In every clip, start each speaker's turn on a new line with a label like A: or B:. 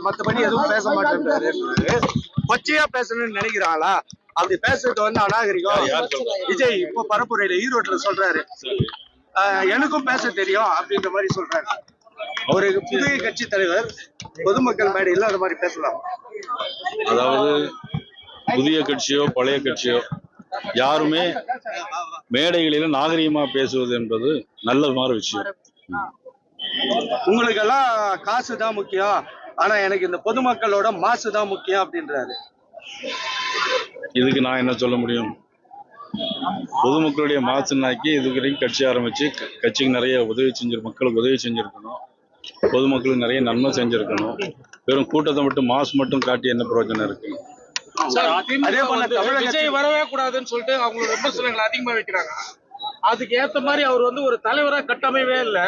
A: மத்தபடி எதுவும் பேச மாட்டேன்றாரு. கொச்சையா பேசணும்னு நினைக்கிறாங்களா? அப்படி பேசுறது வந்து அநாகரிகம். விஜய் இப்போ பரப்புரையில ஈரோட்டுல சொல்றாரு, எனக்கும் பேச தெரியும் அப்படின்ற மாதிரி சொல்றாரு. ஒரு புதிய கட்சி தலைவர் பொதுமக்கள் மேடையில் அது மாதிரி பேசலாம்.
B: அதாவது புதிய கட்சியோ பழைய கட்சியோ யாருமே மேடைகளில நாகரிகமா பேசுவது என்பது நல்ல மாதிரி விஷயம்.
A: உங்களுக்கெல்லாம் காசு தான் முக்கியம், ஆனா எனக்கு இந்த பொதுமக்களோட மாசு தான் முக்கியம் அப்படின்றாரு.
B: இதுக்கு நான் என்ன சொல்ல முடியும்? பொதுமக்களுடைய மாசுனாக்கி இதுவரைக்கும் கட்சி ஆரம்பிச்சு கட்சிக்கு நிறைய உதவி மக்களுக்கு உதவி செஞ்சிருக்கணும், பொதுமக்களுக்கு நிறைய நன்மை செஞ்சிருக்கணும். வெறும் கூட்டத்தை மட்டும் மாசு மட்டும் காட்டி என்ன பிரயோஜனம் இருக்கு?
C: அதே போல விஜய் வரவே கூடாதுன்னு சொல்லிட்டு அவங்களோட விமர்சனங்களை அதிகமா வைக்கிறாங்க. அதுக்கு ஏத்த மாதிரி அவர் வந்து ஒரு தலைவரா கட்டமைவே இல்லை.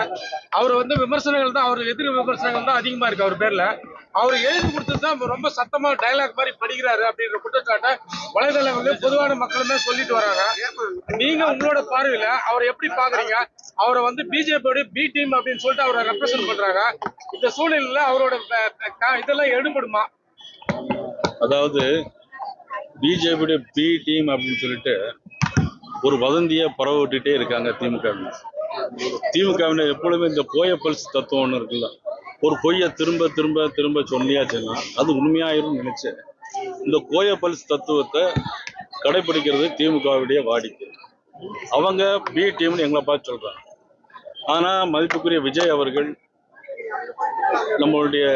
C: அவர் வந்து விமர்சனங்கள் தான், அவர் எதிர் விமர்சனங்கள் தான் அதிகமா இருக்கு அவர் பேர்ல. அவர் எழுதி கொடுத்ததுதான் ரொம்ப சத்தமா டைலாக் மாதிரி படிக்கிறாரு அப்படின்ற குற்றச்சாட்டை வலைதளங்கள்ல பொதுவான மக்களுமே சொல்லிட்டு வராங்க. நீங்க உங்களோட பார்வையில அவரை எப்படி பாக்குறீங்க? அவரை வந்து பிஜேபியோட பி டீம் அப்படின்னு சொல்லிட்டு அவரை ரெப்ரசென்ட் பண்றாங்க. இந்த சூழ்நிலையில அவரோட இதெல்லாம் எடுபடுமா?
B: அதாவது பிஜேபியுடைய பி டீம் அப்படின்னு சொல்லிட்டு ஒரு வதந்தியை பரவ விட்டுட்டே இருக்காங்க திமுகவினர். எப்பொழுதுமே இந்த கோய பல்ஸ் தத்துவம் ஒன்று இருக்குல்ல, ஒரு பொய்யை திரும்ப திரும்ப திரும்ப சொல்லியாச்சுன்னா அது உண்மையாயிரும் நினைச்சு இந்த கோய பல்ஸ் தத்துவத்தை கடைபிடிக்கிறது திமுகவுடைய வாடிக்கை. அவங்க பி டீம்னு எங்களை பார்த்து சொல்றாங்க. ஆனா மதிப்புக்குரிய விஜய் அவர்கள் நம்மளுடைய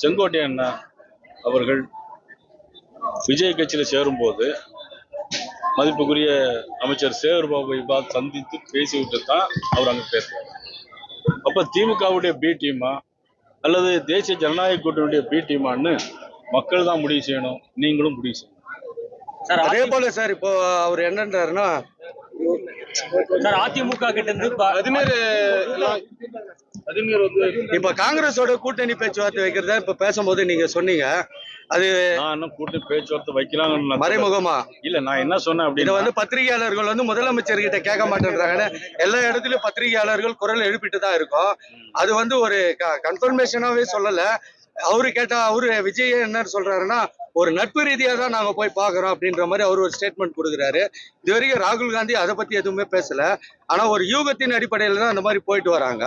B: செங்கோட்டையன் அவர்கள் விஜய் கட்சியில சேரும்போது மதிப்புக்குரிய அமைச்சர் சேகர் பாபுவை பார்த்து சந்தித்து பேசிவிட்டு தான் அவர் அங்க பேசுறாரு. அப்ப திமுகவுடைய பி டீமா அல்லது தேசிய ஜனநாயக கூட்டணியுடைய பி டீமான்னு மக்கள் தான் முடிவு செய்யணும், நீங்களும் முடிவு செய்யணும்.
A: அதே போல சார் இப்போ அவர் என்னன்றாருன்னா,
C: அதிமுக கிட்ட இருந்து
A: இப்ப காங்கிரஸோட கூட்டணி பேச்சுவார்த்தை வைக்கிறதா இப்ப பேசும்போது நீங்க சொன்னீங்க, அது
B: நான் கூட்டணி பேச்சுவார்த்தை வைக்கலாம்னு
A: மறைமுகமா
B: இல்ல. நான் என்ன சொன்னேன்
A: அப்படின்னு வந்து பத்திரிகையாளர்கள் வந்து முதலமைச்சர் கிட்ட கேட்க மாட்டேன்றாங்க. எல்லா இடத்துலயும் பத்திரிகையாளர்கள் குரல் எழுப்பிட்டு தான் இருக்கும். அது வந்து ஒரு கன்ஃபர்மேஷனாவே சொல்லல. அவரு விஜய் என்ன சொல்றாருன்னா, ஒரு நட்பு ரீதியா தான் நாங்க போய் பாக்குறோம் அப்படின்ற மாதிரி அவர் ஒரு ஸ்டேட்மெண்ட் கொடுக்குறாரு. இது வரைக்கும் ராகுல் காந்தி அதை பத்தி எதுவுமே பேசல. ஆனா ஒரு யூகத்தின் அடிப்படையில தான் அந்த மாதிரி போயிட்டு வராங்க.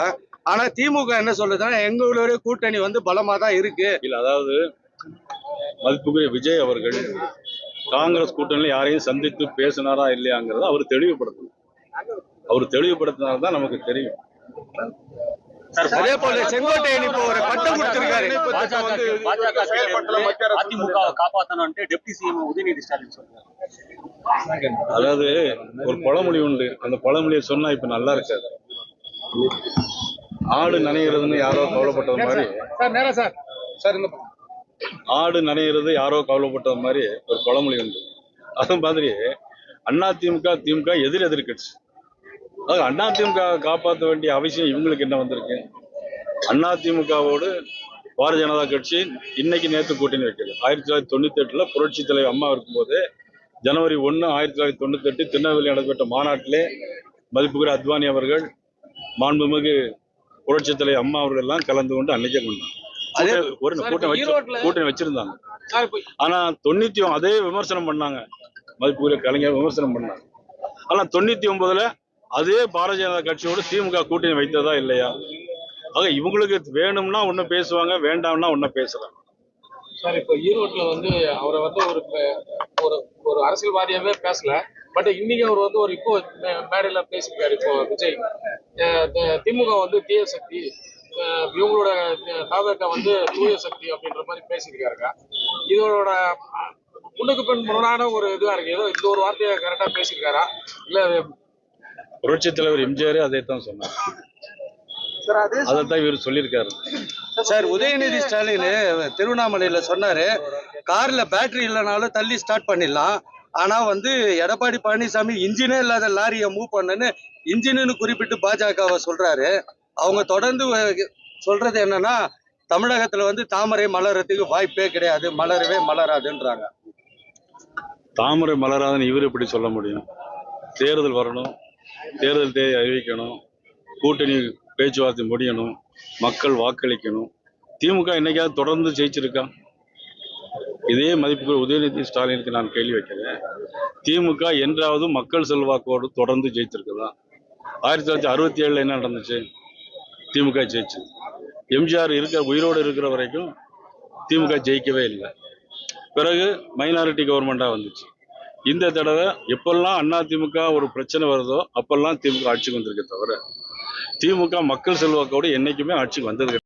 A: ஆனா திமுக என்ன சொல்லுதுன்னா, எங்களுடைய கூட்டணி வந்து பலமா தான் இருக்கு.
B: இல்ல, அதாவது மதிப்புக்குரிய விஜய் அவர்கள் காங்கிரஸ் கூட்டணியில யாரையும் சந்தித்து பேசினாரா இல்லையாங்கிறத அவர் தெளிவுபடுத்தணும். அவர் தெளிவுபடுத்தினால்தான் நமக்கு தெரியும்.
A: அதே போல செங்கோட்டையன் இப்போ ஒரு பட்டம் கொடுத்திருக்காரு.
C: அதிமுக காப்பாற்றணும்னு டெப்டி சிஎம் உதயநிதி ஸ்டாலின் சொல்றாரு.
B: அதாவது ஒரு பழமொழி உண்டு, அந்த பழமொழியை சொன்னா இப்ப நல்லா இருக்காது. ஆடு நனைகிறதுன்னு யாரோ கவலைப்பட்டது மாதிரி, ஆடு நனைகிறது யாரோ கவலைப்பட்டது மாதிரி ஒரு பழமொழி உண்டு. அது மாதிரி அதிமுக திமுக எதிர் கட்சி. அதிமுக காப்பாற்ற வேண்டிய அவசியம் இவங்களுக்கு என்ன வந்திருக்கு? அதிமுகவோடு பாரதிய ஜனதா கட்சி இன்னைக்கு நேற்று கூட்டணி வைக்கிறது. 1998 புரட்சி தலைவர் அம்மா இருக்கும்போது ஜனவரி 1, 1998 திருநெல்வேலி நடைபெற்ற மாநாட்டிலே மதிப்புக்குரிய அத்வானி அவர்கள், மாண்புமிகு புரட்சி தலைவர் அம்மா அவர்கள் எல்லாம் கலந்து கொண்டு அன்னைக்கே கொண்டாங்க. ஒரு கூட்டணி வச்சிருந்தாங்க. ஆனா 90 அதே விமர்சனம் பண்ணாங்க, மதிப்புக்குரிய கலைஞர் விமர்சனம் பண்ணாங்க. ஆனா 99 அதே பாரதிய ஜனதா கட்சியோடு திமுக கூட்டணி வைத்ததா இல்லையா? ஆக இவங்களுக்கு வேணும்னா ஒண்ணு பேசுவாங்க, வேண்டாம்னா ஒண்ணு பேசுறாங்க.
C: சார், இப்போ ஈரோட்ல வந்து அவரை வந்து ஒரு அரசியல்வாதியாவே பேசல. பட் இன்னைக்கு அவர் வந்து இப்போ மேடையில பேசியிருக்காரு. இப்போ விஜய் திமுக வந்து தீய சக்தி, இவங்களோட தாவக வந்து தூய சக்தி அப்படின்ற மாதிரி பேசியிருக்காருங்க. இதோட முன்னுக்கு பின் முரணான ஒரு இதுவா இருக்கு. ஏதோ இந்த ஒரு வார்த்தையை கரெக்டா பேசியிருக்காரா இல்ல?
B: புரட்சி தலைவர் எம்ஜிஆர் அதைத்தான் சொன்னார், அதைத்தான் இவர் சொல்லியிருக்காரு.
A: சார், உதயநிதி ஸ்டாலின் திருவண்ணாமலையில சொன்னாரு, கார்ல பேட்டரி இல்லைனாலும் தள்ளி ஸ்டார்ட் பண்ணிடலாம். ஆனா வந்து எடப்பாடி பழனிசாமி இன்ஜினே இல்லாத லாரியை மூவ் பண்ணன்னு இன்ஜின்னு குறிப்பிட்டு பாஜகவை சொல்றாரு. அவங்க தொடர்ந்து சொல்றது என்னன்னா, தமிழகத்துல வந்து தாமரை மலர்றதுக்கு வாய்ப்பே கிடையாது, மலரவே மலராதுன்றாங்க.
B: தாமரை மலராதுன்னு இவர் எப்படி சொல்ல முடியும்? தேர்தல் வரணும், தேர்தல் தேதி அறிவிக்கணும், கூட்டணி பேச்சுவார்த்தை முடியணும், மக்கள் வாக்களிக்கணும். திமுக என்னைக்காவது தொடர்ந்து ஜெயிச்சிருக்கா? இதே மதிப்புக்கு உதயநிதி ஸ்டாலினுக்கு நான் கேள்வி வைக்கிறேன். திமுக என்றாவது மக்கள் செல்வாக்கோடு தொடர்ந்து ஜெயிச்சிருக்குதா? 1967 என்ன நடந்துச்சு? திமுக ஜெயிச்சு. எம்ஜிஆர் உயிரோடு இருக்கிற வரைக்கும் திமுக ஜெயிக்கவே இல்லை. பிறகு மைனாரிட்டி கவர்மெண்டா வந்துச்சு. இந்த தடவை எப்பெல்லாம் அதிமுக ஒரு பிரச்சனை வருதோ அப்பெல்லாம் திமுக ஆட்சிக்கு வந்திருக்கே தவிர திமுக மக்கள் செல்வாக்கோடு என்னைக்குமே ஆட்சிக்கு வந்தது கிடையாது.